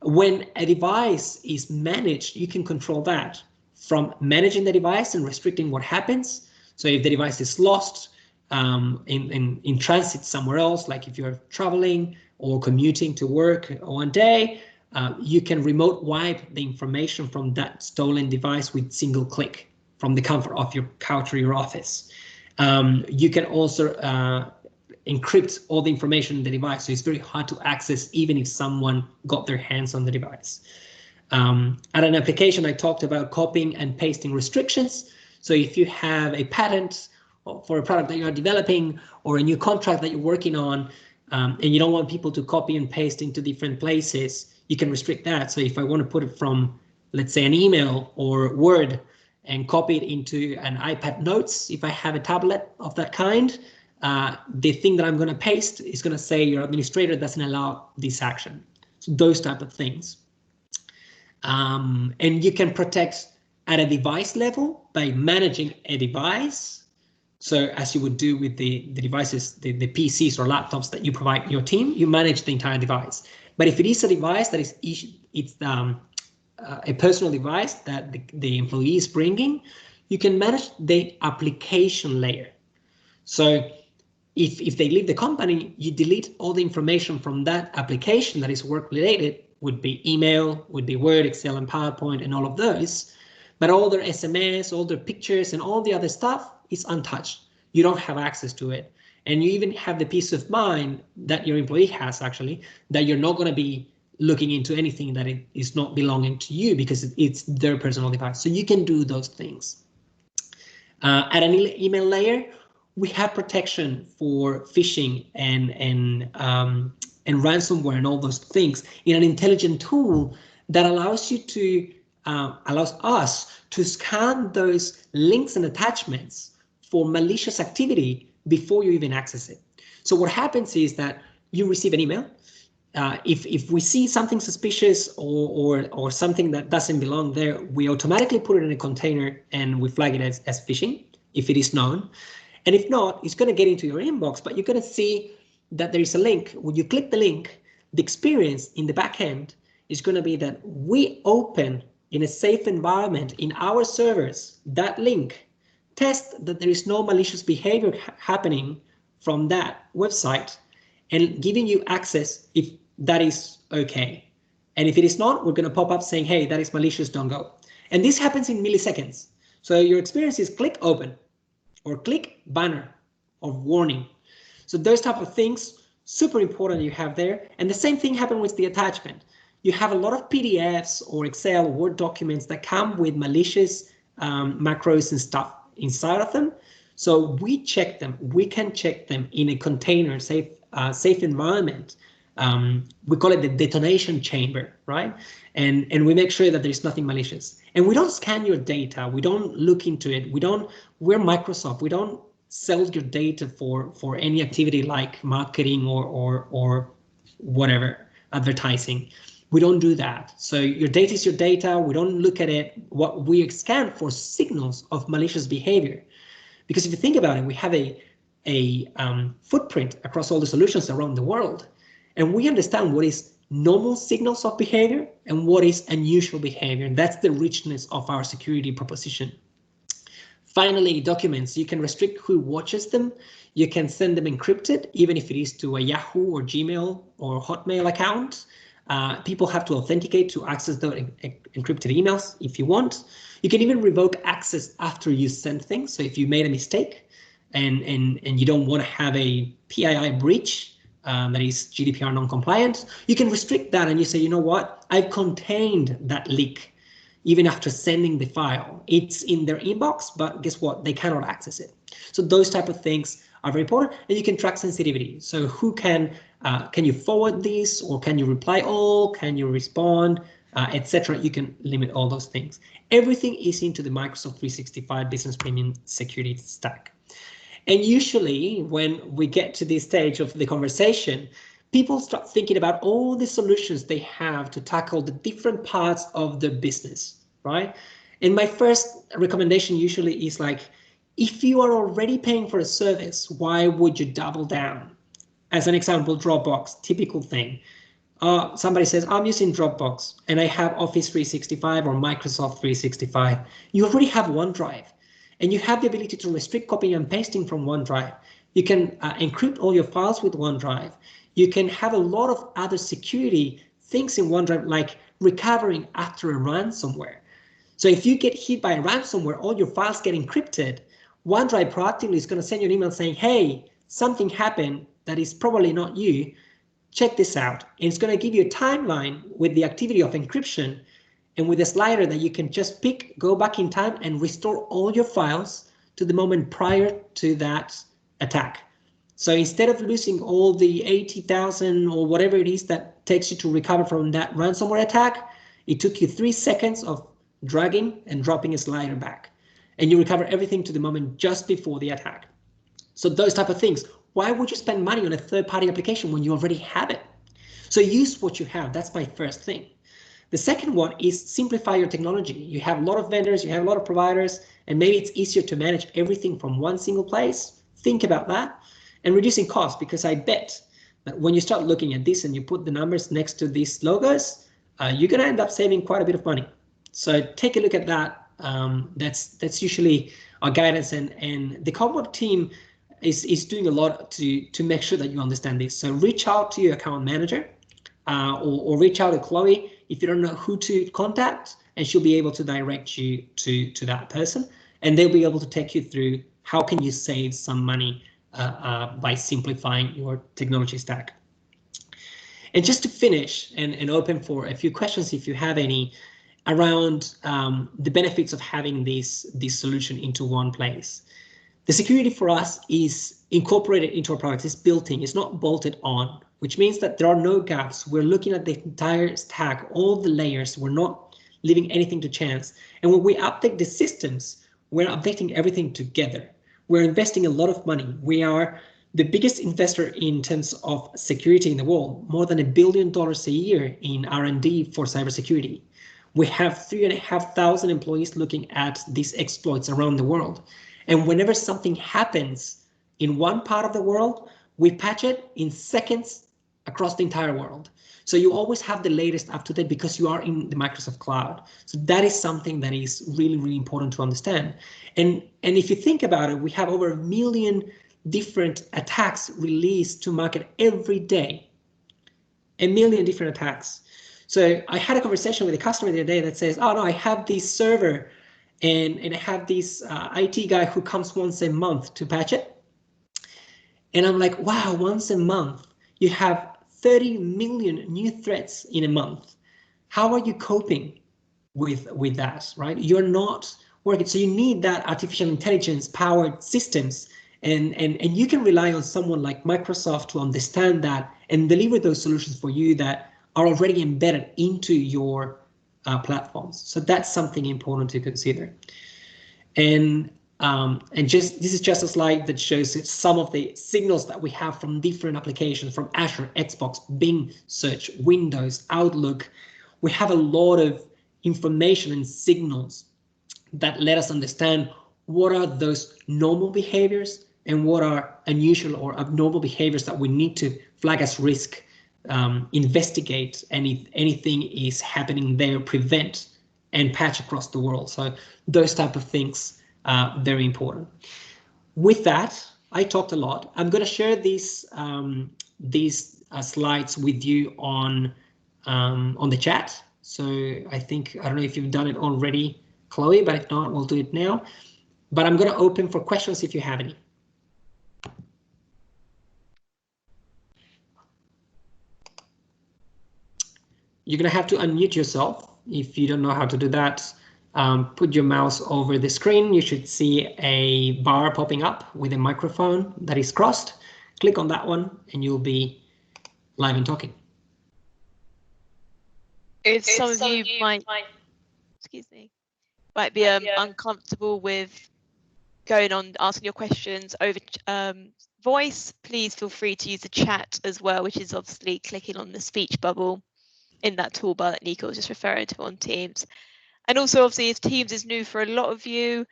When a device is managed, you can control that from managing the device and restricting what happens. So if the device is lost in transit somewhere else, like if you're traveling or commuting to work one day, you can remote wipe the information from that stolen device with single click from the comfort of your couch or your office. You can also encrypt all the information in the device, so it's very hard to access even if someone got their hands on the device. At an application, I talked about copying and pasting restrictions. So if you have a patent for a product that you are developing or a new contract that you're working on, and you don't want people to copy and paste into different places, you can restrict that. So if I want to put it from, let's say, an email or Word and copy it into an iPad Notes, if I have a tablet of that kind, the thing that I'm going to paste is going to say your administrator doesn't allow this action. So those type of things. And you can protect at a device level by managing a device. So as you would do with the devices, the PCs or laptops that you provide your team, you manage the entire device. But if it is a device that is a personal device that the employee is bringing, you can manage the application layer. So if they leave the company, you delete all the information from that application that is work related, would be email, would be Word, Excel, and PowerPoint, and all of those. But all their SMS, all their pictures, and all the other stuff is untouched. You don't have access to it. And you even have the peace of mind that your employee has, actually, that you're not going to be looking into anything that it is not belonging to you because it's their personal device. So you can do those things. At an email layer, we have protection for phishing and ransomware and all those things in an intelligent tool that allows you to allows us to scan those links and attachments for malicious activity before you even access it. So what happens is that you receive an email. If we see something suspicious or something that doesn't belong there, we automatically put it in a container and we flag it as phishing if it is known. And if not, it's going to get into your inbox, but you're going to see that there is a link. When you click the link, the experience in the back end is going to be that we open in a safe environment in our servers that link, test that there is no malicious behavior happening from that website, and giving you access if that is okay. And if it is not, we're going to pop up saying, hey, that is malicious, don't go. And this happens in milliseconds. So your experience is click open or click banner or warning. So those type of things, super important you have there. And the same thing happened with the attachment. You have a lot of PDFs or Excel or Word documents that come with malicious macros and stuff inside of them. So we check them. We can check them in a container, safe environment. We call it the detonation chamber, right? And we make sure that there's nothing malicious. And we don't scan your data. We don't look into it. We're Microsoft. We don't sell your data for any activity like marketing or whatever, advertising. We don't do that. So your data is your data. We don't look at it. What we scan for signals of malicious behavior. Because if you think about it, we have a footprint across all the solutions around the world. And we understand what is normal signals of behavior and what is unusual behavior. And that's the richness of our security proposition. Finally, documents. You can restrict who watches them. You can send them encrypted, even if it is to a Yahoo or Gmail or Hotmail account. People have to authenticate to access the encrypted emails if you want. You can even revoke access after you send things. So if you made a mistake and you don't want to have a PII breach that is GDPR non-compliant, you can restrict that and you say, you know what, I've contained that leak even after sending the file. It's in their inbox, but guess what? They cannot access it. So those type of things are very important, and you can track sensitivity. So who can you forward this, or can you reply all, can you respond, etc. You can limit all those things. Everything is into the Microsoft 365 Business Premium Security Stack. And usually when we get to this stage of the conversation, people start thinking about all the solutions they have to tackle the different parts of the business, right? And my first recommendation usually is like, if you are already paying for a service, why would you double down? As an example, Dropbox, typical thing. Somebody says, I'm using Dropbox and I have Office 365 or Microsoft 365. You already have OneDrive and you have the ability to restrict copying and pasting from OneDrive. You can encrypt all your files with OneDrive. You can have a lot of other security things in OneDrive, like recovering after a ransomware. So if you get hit by a ransomware, all your files get encrypted. OneDrive proactively is going to send you an email saying, hey, something happened that is probably not you. Check this out. And it's going to give you a timeline with the activity of encryption and with a slider that you can just pick, go back in time and restore all your files to the moment prior to that attack. So instead of losing all the 80,000 or whatever it is that takes you to recover from that ransomware attack, it took you 3 seconds of dragging and dropping a slider back. And you recover everything to the moment just before the attack. So those type of things. Why would you spend money on a third-party application when you already have it? So use what you have. That's my first thing. The second one is simplify your technology. You have a lot of vendors, you have a lot of providers, and maybe it's easier to manage everything from one single place. Think about that. And reducing costs, because I bet that when you start looking at this and you put the numbers next to these logos, you're going to end up saving quite a bit of money. So take a look at that. That's usually our guidance, and the Cobweb team is doing a lot to make sure that you understand this. So reach out to your account manager or reach out to Chloe if you don't know who to contact, and she'll be able to direct you to that person, and they'll be able to take you through how can you save some money by simplifying your technology stack. And just to finish and open for a few questions if you have any around the benefits of having this solution into one place. The security for us is incorporated into our products, it's built in, it's not bolted on, which means that there are no gaps. We're looking at the entire stack, all the layers, we're not leaving anything to chance. And when we update the systems, we're updating everything together. We're investing a lot of money. We are the biggest investor in terms of security in the world, more than $1 billion a year in R&D for cybersecurity. We have 3,500 employees looking at these exploits around the world. And whenever something happens in one part of the world, we patch it in seconds across the entire world. So you always have the latest up to date because you are in the Microsoft cloud. So that is something that is really, really important to understand. And if you think about it, we have over 1 million different attacks released to market every day. 1 million different attacks. So I had a conversation with a customer the other day that says, oh no, I have this server and I have this IT guy who comes once a month to patch it. And I'm like, wow, once a month, you have 30 million new threats in a month. How are you coping with that, right? You're not working. So you need that artificial intelligence powered systems. And you can rely on someone like Microsoft to understand that and deliver those solutions for you that are already embedded into your platforms. So that's something important to consider. And just this is just a slide that shows some of the signals that we have from different applications, from Azure, Xbox, Bing, Search, Windows, Outlook. We have a lot of information and signals that let us understand what are those normal behaviors and what are unusual or abnormal behaviors that we need to flag as risk, investigate, and if anything is happening there, prevent and patch across the world. So those type of things are very important. With that, I talked a lot. I'm going to share these slides with you on the chat. So I don't know if you've done it already, Chloe, but if not, we'll do it now. But I'm going to open for questions if you have any. You're going to have to unmute yourself. If you don't know how to do that, put your mouse over the screen. You should see a bar popping up with a microphone that is crossed. Click on that one and you'll be live and talking. If some of you might be uncomfortable with going on asking your questions over voice, please feel free to use the chat as well, which is obviously clicking on the speech bubble in that toolbar that Nico was just referring to on Teams. And also, obviously, if Teams is new for a lot of you,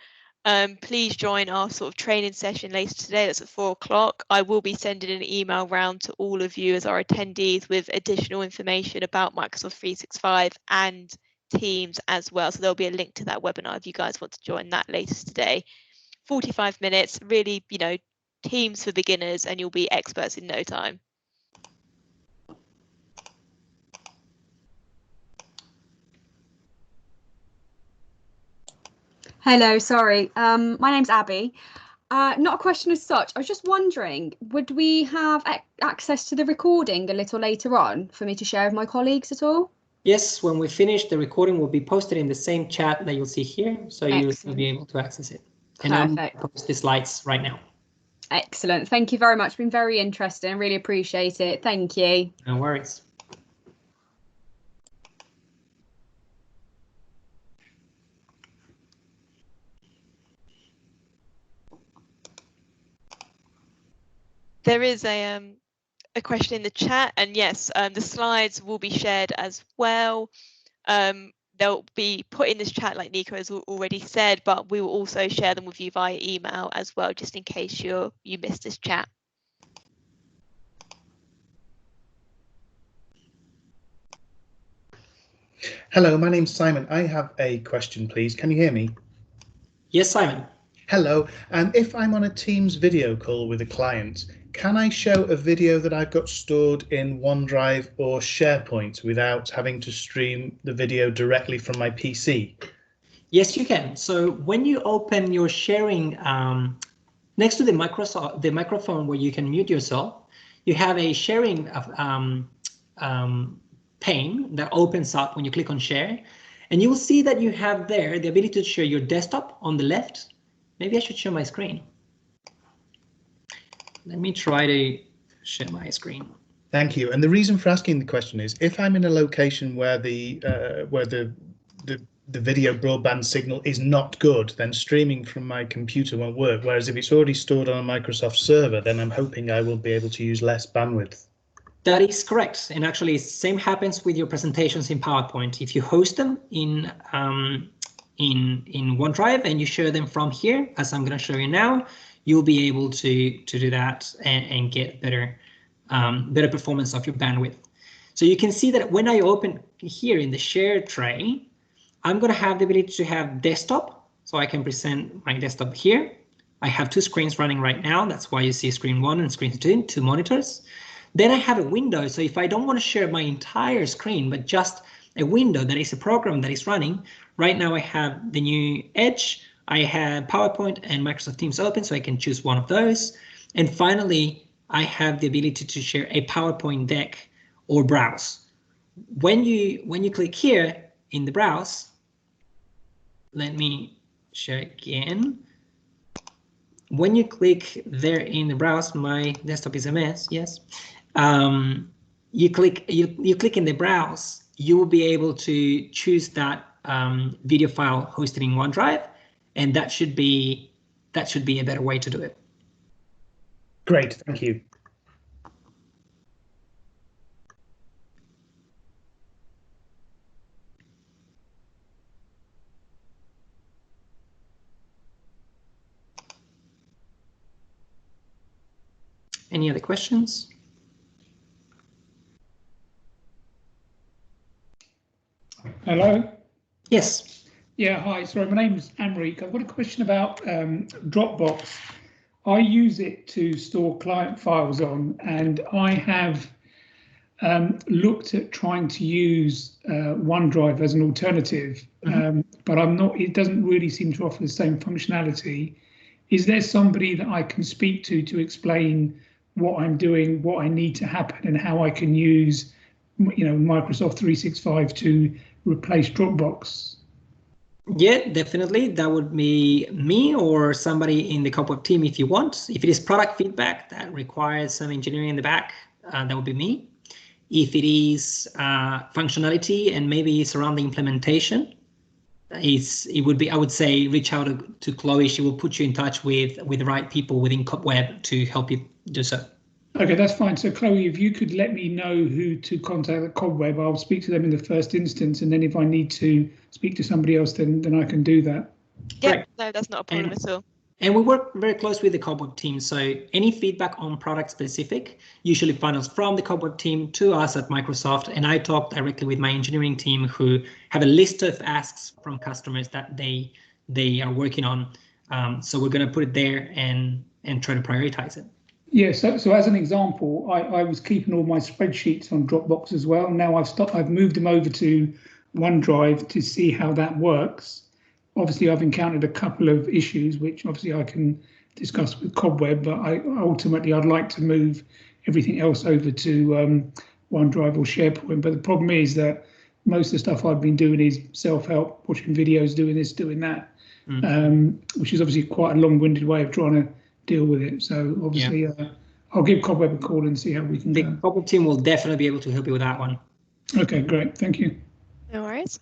please join our sort of training session later today. That's at 4 o'clock. I will be sending an email round to all of you as our attendees with additional information about Microsoft 365 and Teams as well. So there'll be a link to that webinar if you guys want to join that later today. 45 minutes, really, you know, Teams for beginners, and you'll be experts in no time. Hello, sorry. My name's Abby. Not a question as such. I was just wondering, would we have access to the recording a little later on for me to share with my colleagues at all? Yes, when we finish, the recording will be posted in the same chat that you'll see here, so you'll be able to access it. And I'm going to post the slides right now. Excellent. Thank you very much. It's been very interesting. I really appreciate it. Thank you. No worries. There is a question in the chat, and yes, the slides will be shared as well. They'll be put in this chat like Nico has already said, but we will also share them with you via email as well, just in case you missed this chat. Hello, my name's Simon. I have a question, please. Can you hear me? Yes, Simon. Hello. If I'm on a Teams video call with a client, can I show a video that I've got stored in OneDrive or SharePoint without having to stream the video directly from my PC? Yes, you can. So when you open your sharing next to the microphone where you can mute yourself, you have a sharing pane that opens up when you click on share, and you will see that you have there the ability to share your desktop on the left. Maybe I should share my screen. Let me try to share my screen. Thank you. And the reason for asking the question is, if I'm in a location where the video broadband signal is not good, then streaming from my computer won't work. Whereas if it's already stored on a Microsoft server, then I'm hoping I will be able to use less bandwidth. That is correct. And actually, same happens with your presentations in PowerPoint. If you host them in OneDrive and you share them from here, as I'm going to show you now, you'll be able to do that and get better performance of your bandwidth. So you can see that when I open here in the share tray, I'm going to have the ability to have desktop. So I can present my desktop here. I have two screens running right now. That's why you see screen 1 and screen 2, two monitors. Then I have a window. So if I don't want to share my entire screen, but just a window that is a program that is running, right now I have the new Edge, I have PowerPoint and Microsoft Teams open, so I can choose one of those. And finally, I have the ability to share a PowerPoint deck or browse. When you click here in the browse, let me share again. When you click there in the browse, my desktop is a mess, yes. You click in the browse, you will be able to choose that video file hosted in OneDrive, and that should be a better way to do it. Great, thank you. Any other questions? Hello? Yes. Yeah, hi. Sorry, my name is Amrik. I've got a question about Dropbox. I use it to store client files on, and I have looked at trying to use OneDrive as an alternative, but it doesn't really seem to offer the same functionality. Is there somebody that I can speak to explain what I'm doing, what I need to happen, and how I can use, Microsoft 365 to replace Dropbox? Yeah, definitely. That would be me or somebody in the Cobweb team if you want. If it is product feedback that requires some engineering in the back, that would be me. If it is functionality and maybe it's around the implementation, it would be, I would say, reach out to Chloe. She will put you in touch with the right people within Cobweb to help you do so. Okay, that's fine. So Chloe, if you could let me know who to contact at Cobweb, I'll speak to them in the first instance, and then if I need to speak to somebody else, then I can do that. Yeah, Correct. no, that's not a problem at all. And we work very close with the Cobweb team. So any feedback on product specific usually funnels from the Cobweb team to us at Microsoft. And I talk directly with my engineering team, who have a list of asks from customers that they are working on. So we're going to put it there and try to prioritize it. Yeah, so as an example, I was keeping all my spreadsheets on Dropbox as well. Now I've moved them over to OneDrive to see how that works. Obviously, I've encountered a couple of issues, which obviously I can discuss with Cobweb, but ultimately I'd like to move everything else over to OneDrive or SharePoint. But the problem is that most of the stuff I've been doing is self-help, watching videos, doing this, doing that, which is obviously quite a long-winded way of trying to deal with it. So obviously, I'll give Cobweb a call and see how we can The go. Cobweb team will definitely be able to help you with that one. Okay, great. Thank you. No worries.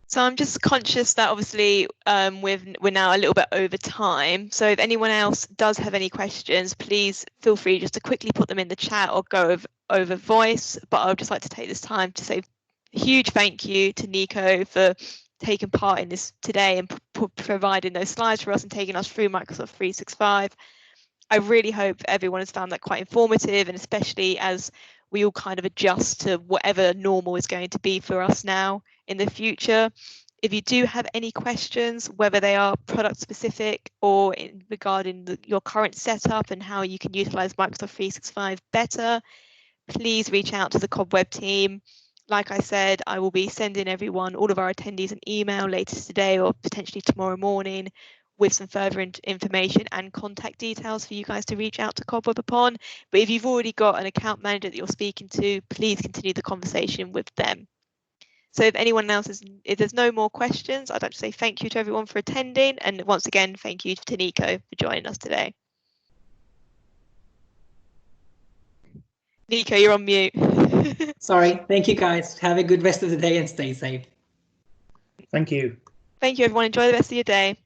So I'm just conscious that obviously we're now a little bit over time. So if anyone else does have any questions, please feel free just to quickly put them in the chat or go over voice. But I would just like to take this time to say a huge thank you to Nico for taking part in this today and providing those slides for us and taking us through Microsoft 365. I really hope everyone has found that quite informative, and especially as we all kind of adjust to whatever normal is going to be for us now in the future. If you do have any questions, whether they are product specific or regarding your current setup and how you can utilize Microsoft 365 better, please reach out to the Cobweb team. Like I said, I will be sending everyone, all of our attendees, an email later today or potentially tomorrow morning with some further information and contact details for you guys to reach out to Cobweb upon. But if you've already got an account manager that you're speaking to, please continue the conversation with them. So if anyone else if there's no more questions, I'd like to say thank you to everyone for attending. And once again, thank you to Nico for joining us today. Nico, you're on mute. Sorry. Thank you, guys. Have a good rest of the day and stay safe. Thank you. Thank you, everyone. Enjoy the rest of your day.